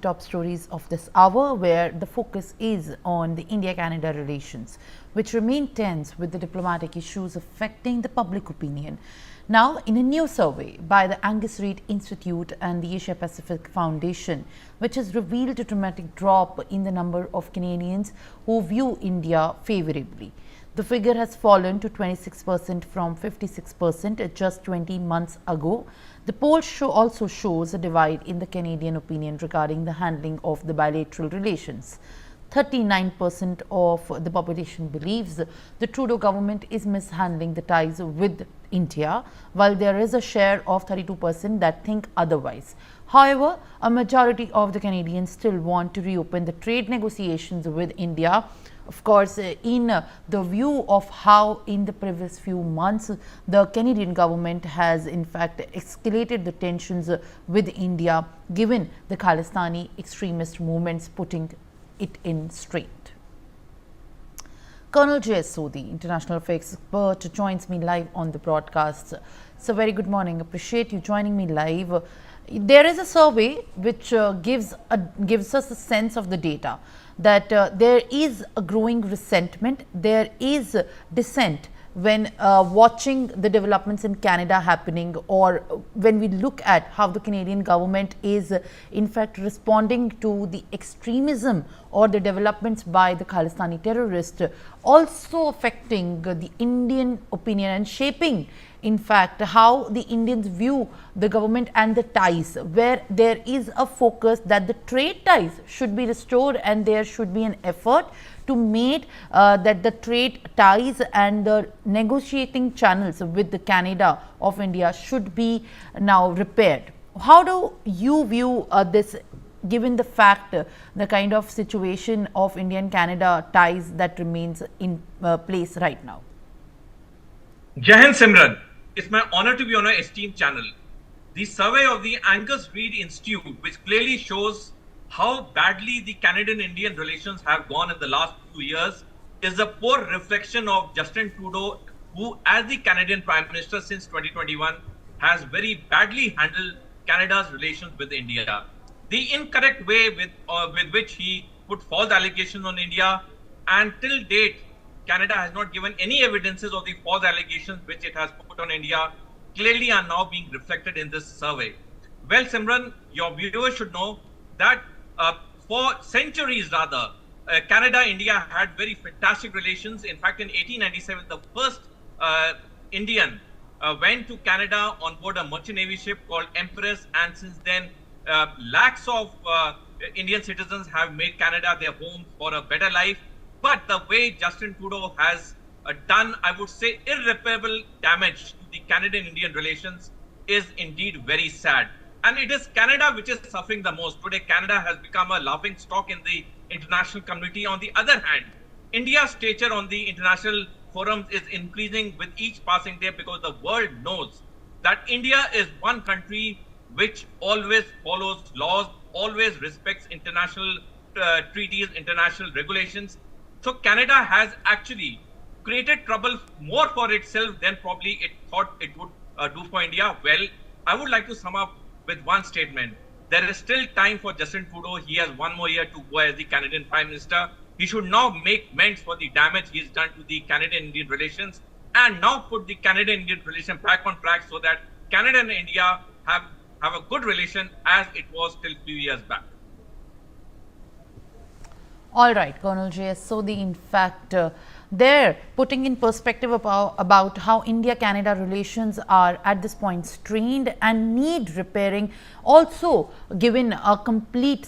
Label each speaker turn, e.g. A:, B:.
A: top stories of this hour, where the focus is on the India-Canada relations, which remain tense with the diplomatic issues affecting the public opinion. Now, in a new survey by the Angus Reid Institute and the Asia Pacific Foundation, which has revealed a dramatic drop in the number of Canadians who view India favorably. The figure has fallen to 26% from 56% just 20 months ago. The poll also shows a divide in the Canadian opinion regarding the handling of the bilateral relations. 39% of the population believes the Trudeau government is mishandling the ties with India, while there is a share of 32% that think otherwise. However, a majority of the Canadians still want to reopen the trade negotiations with India. Of course, in the view of how in the previous few months the Canadian government has in fact escalated the tensions with India, given the Khalistani extremist movements putting it in straight. Colonel J.S. Sodhi, international affairs expert, joins me live on the broadcast. So, very good morning. Appreciate you joining me live. There is a survey which gives us a sense of the data that there is a growing resentment, there is dissent when watching the developments in Canada happening, or when we look at how the Canadian government is in fact responding to the extremism or the developments by the Khalistani terrorists, also affecting the Indian opinion and shaping in fact how the Indians view the government and the ties, where there is a focus that the trade ties should be restored and there should be an effort to make that the trade ties and the negotiating channels with the Canada of India should be now repaired. How do you view this, given the fact the kind of situation of Indian-Canada ties that remains in place right now?
B: Jai Hind, Simran. It's my honor to be on our esteemed channel. The survey of the Angus Reid Institute, which clearly shows how badly the Canadian-Indian relations have gone in the last few years, is a poor reflection of Justin Trudeau, who, as the Canadian Prime Minister since 2021, has very badly handled Canada's relations with India. The incorrect way with which he put false allegations on India, and till date, Canada has not given any evidences of the false allegations which it has put on India, clearly are now being reflected in this survey. Well, Simran, your viewers should know that for centuries Canada-India had very fantastic relations. In fact, in 1897, the first Indian went to Canada on board a merchant navy ship called Empress, and since then lakhs of Indian citizens have made Canada their home for a better life. But the way Justin Trudeau has done, I would say, irreparable damage to the Canadian-Indian relations is indeed very sad. And it is Canada which is suffering the most. Today, Canada has become a laughing stock in the international community. On the other hand, India's stature on the international forums is increasing with each passing day, because the world knows that India is one country which always follows laws, always respects international treaties, international regulations. So Canada has actually created trouble more for itself than probably it thought it would do for India. Well, I would like to sum up with one statement. There is still time for Justin Trudeau. He has one more year to go as the Canadian Prime Minister. He should now make amends for the damage he's done to the Canadian-Indian relations, and now put the Canadian-Indian relation back on track, so that Canada and India have a good relation as it was till few years back.
A: All right, Colonel J.S. Sodhi, in fact, they're putting in perspective about how India-Canada relations are at this point strained and need repairing, also given a complete